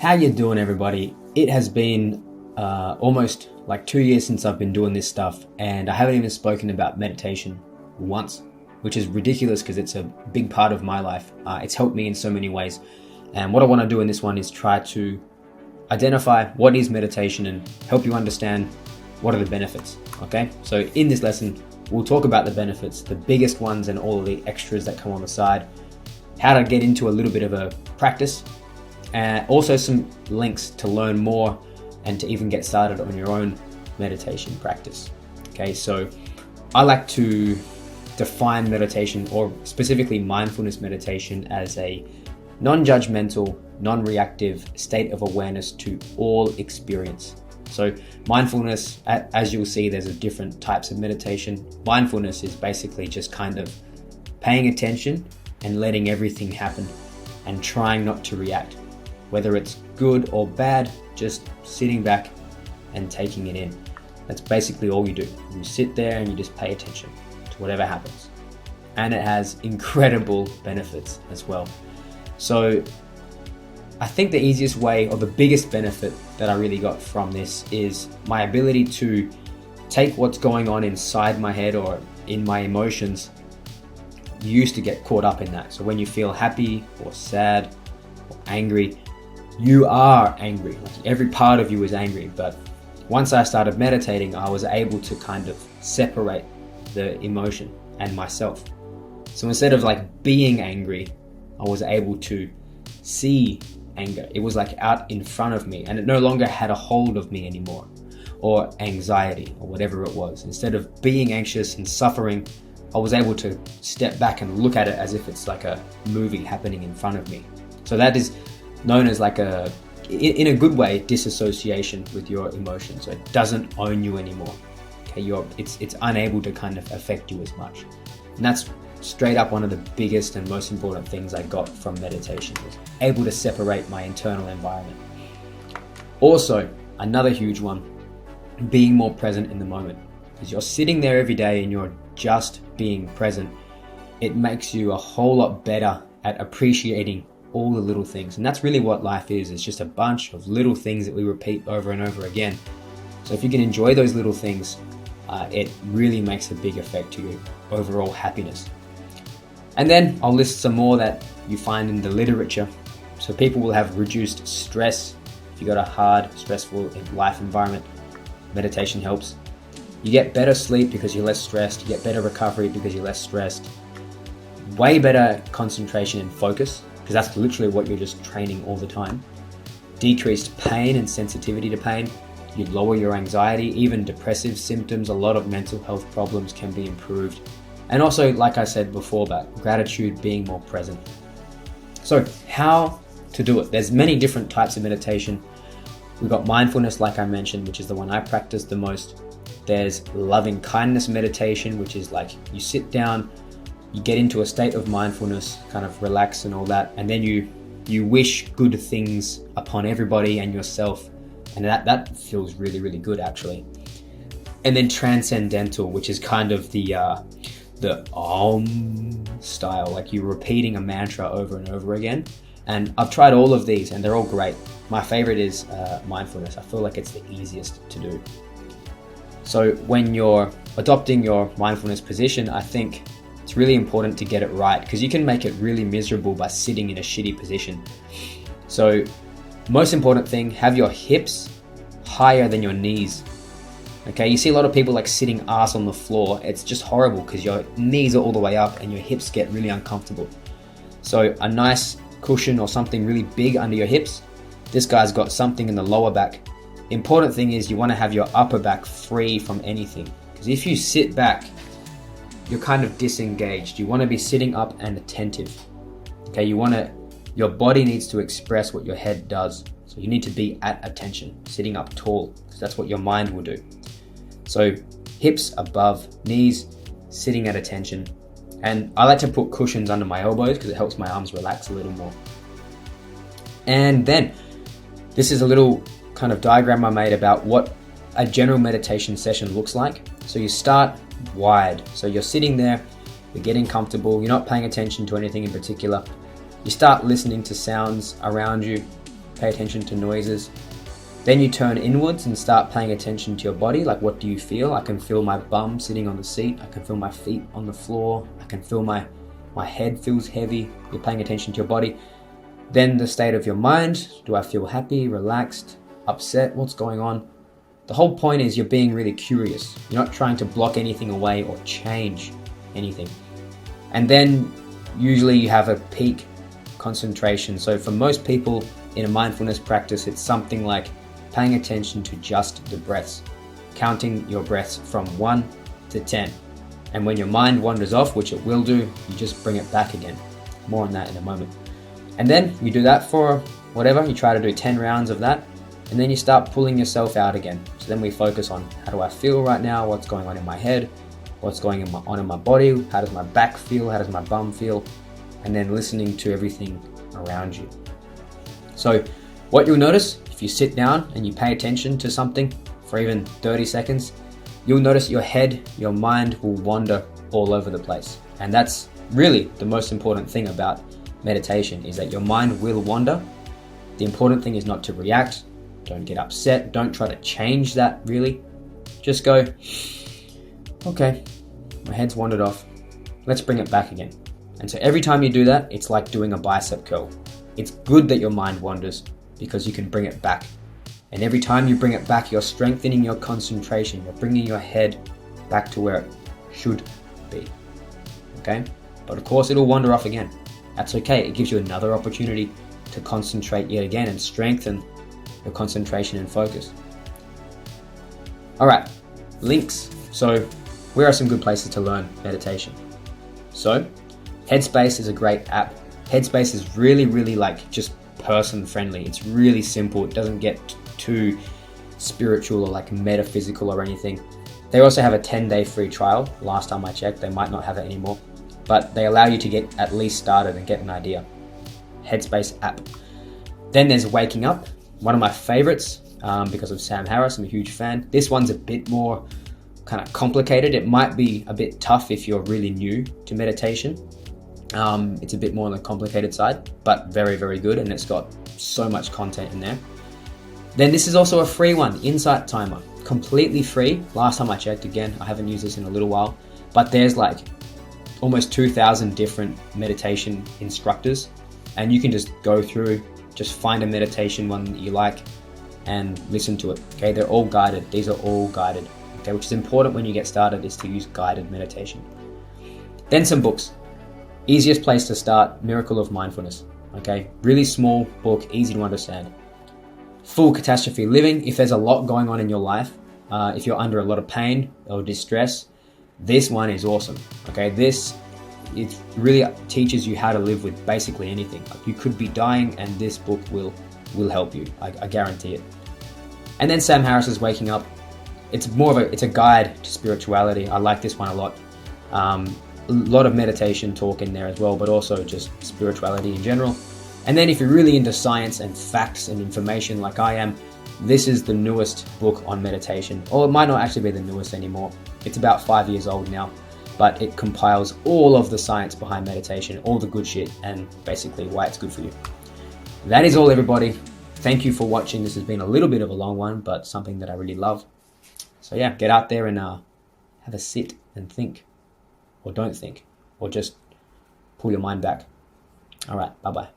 How you doing, everybody? It has been almost like 2 years since I've been doing this stuff, and I haven't even spoken about meditation once, which is ridiculous because it's a big part of my life. It's helped me in so many ways, and what I want to do in this one is try to identify what is meditation and help you understand what are the benefits. Okay, so in this lesson we'll talk about the benefits, the biggest ones, and all of the extras that come on the side, how to get into a little bit of a practice, and also some links to learn more and to even get started on your own meditation practice. Okay, so I like to define meditation, or specifically mindfulness meditation, as a non-judgmental, non-reactive state of awareness to all experience. So mindfulness, as you'll see, there's different types of meditation. Mindfulness is basically just kind of paying attention and letting everything happen and trying not to react. Whether it's good or bad, just sitting back and taking it in. That's basically all you do. You sit there and you just pay attention to whatever happens. And it has incredible benefits as well. So I think the easiest way, or the biggest benefit that I really got from this, is my ability to take what's going on inside my head or in my emotions. You used to get caught up in that. So when you feel happy or sad or angry, you are angry. Like every part of you is angry. But once I started meditating, I was able to kind of separate the emotion and myself. So instead of like being angry, I was able to see anger. It was like out in front of me, and it no longer had a hold of me anymore, or anxiety or whatever it was. Instead of being anxious and suffering, I was able to step back and look at it as if it's like a movie happening in front of me. So that is known as like in a good way, disassociation with your emotions. So it doesn't own you anymore. Okay, it's unable to kind of affect you as much. And that's straight up one of the biggest and most important things I got from meditation, was able to separate my internal environment. Also, another huge one, being more present in the moment. Because you're sitting there every day and you're just being present, it makes you a whole lot better at appreciating all the little things. And that's really what life is. It's just a bunch of little things that we repeat over and over again. So if you can enjoy those little things, it really makes a big effect to your overall happiness. And then I'll list some more that you find in the literature. So people will have reduced stress. If you got a hard, stressful life environment, meditation helps. You get better sleep because you're less stressed. You get better recovery because you're less stressed. Way better concentration and focus, because that's literally what you're just training all the time. Decreased pain and sensitivity to pain. You lower your anxiety, even depressive symptoms. A lot of mental health problems can be improved. And also, like I said before, about gratitude, being more present. So how to do it? There's many different types of meditation. We've got mindfulness, like I mentioned, which is the one I practice the most. There's loving kindness meditation, which is like you sit down, you get into a state of mindfulness, kind of relax and all that, and then you wish good things upon everybody and yourself, and that feels really, really good actually. And then transcendental, which is kind of the style, like you're repeating a mantra over and over again. And I've tried all of these and they're all great. My favorite is mindfulness. I feel like it's the easiest to do. So when you're adopting your mindfulness position, I think it's really important to get it right, because you can make it really miserable by sitting in a shitty position. So most important thing, have your hips higher than your knees. Okay, you see a lot of people like sitting ass on the floor. It's just horrible because your knees are all the way up and your hips get really uncomfortable. So a nice cushion or something really big under your hips. This guy's got something in the lower back. Important thing is you want to have your upper back free from anything, because if you sit back, you're kind of disengaged. You want to be sitting up and attentive. Okay, your body needs to express what your head does. So you need to be at attention, sitting up tall, because that's what your mind will do. So hips above knees, sitting at attention. And I like to put cushions under my elbows because it helps my arms relax a little more. And then this is a little kind of diagram I made about what a general meditation session looks like. So you start wide. So you're sitting there, you're getting comfortable, you're not paying attention to anything in particular. You start listening to sounds around you. pay attention to noises. Then you turn inwards and start paying attention to your body. Like, what do you feel? I can feel my bum sitting on the seat. I can feel my feet on the floor. I can feel my head feels heavy. You're paying attention to your body. Then the state of your mind. Do I feel happy, relaxed, upset? What's going on? The whole point is you're being really curious. You're not trying to block anything away or change anything. And then usually you have a peak concentration. So for most people in a mindfulness practice, it's something like paying attention to just the breaths, counting your breaths from 1 to 10. And when your mind wanders off, which it will do, you just bring it back again. More on that in a moment. And then you do that for whatever, you try to do 10 rounds of that, and then you start pulling yourself out again. So then we focus on, how do I feel right now? What's going on in my head? What's going on in my body? How does my back feel? How does my bum feel? And then listening to everything around you. So what you'll notice, if you sit down and you pay attention to something for even 30 seconds, you'll notice your head, your mind will wander all over the place. And that's really the most important thing about meditation, is that your mind will wander. The important thing is not to react. Don't get upset. Don't try to change that, really. Just go, okay, my head's wandered off. Let's bring it back again. And so every time you do that, it's like doing a bicep curl. It's good that your mind wanders because you can bring it back. And every time you bring it back, you're strengthening your concentration. You're bringing your head back to where it should be. Okay? But of course, it'll wander off again. That's okay. It gives you another opportunity to concentrate yet again and strengthen your concentration and focus. All right, links. So where are some good places to learn meditation? So Headspace is a great app. Headspace is really, really like just person friendly. It's really simple. It doesn't get too spiritual or like metaphysical or anything. They also have a 10-day free trial. Last time I checked, they might not have it anymore, but they allow you to get at least started and get an idea. Headspace app. Then there's Waking Up, one of my favorites because of Sam Harris. I'm a huge fan. This one's a bit more kind of complicated. It might be a bit tough if you're really new to meditation. It's a bit more on the complicated side, but very, very good, and it's got so much content in there. Then this is also a free one, Insight Timer, completely free. Last time I checked, again, I haven't used this in a little while, but there's like almost 2,000 different meditation instructors, and you can just go through, just find a meditation one that you like and listen to it. Okay, they're all guided. These are all guided. Okay, which is important when you get started, is to use guided meditation. Then some books. Easiest place to start, Miracle of Mindfulness. Okay, really small book, easy to understand. Full Catastrophe Living. If there's a lot going on in your life, if you're under a lot of pain or distress, this one is awesome. Okay, it really teaches you how to live with basically anything. Like, you could be dying, and this book will help you. I guarantee it. And then Sam Harris's Waking Up. It's a guide to spirituality. I like this one a lot. A lot of meditation talk in there as well, but also just spirituality in general. And then if you're really into science and facts and information like I am, this is the newest book on meditation. Or it might not actually be the newest anymore. It's about 5 years old now, but it compiles all of the science behind meditation, all the good shit, and basically why it's good for you. That is all, everybody. Thank you for watching. This has been a little bit of a long one, but something that I really love. So yeah, get out there and have a sit and think. Or don't think, or just pull your mind back. All right, bye-bye.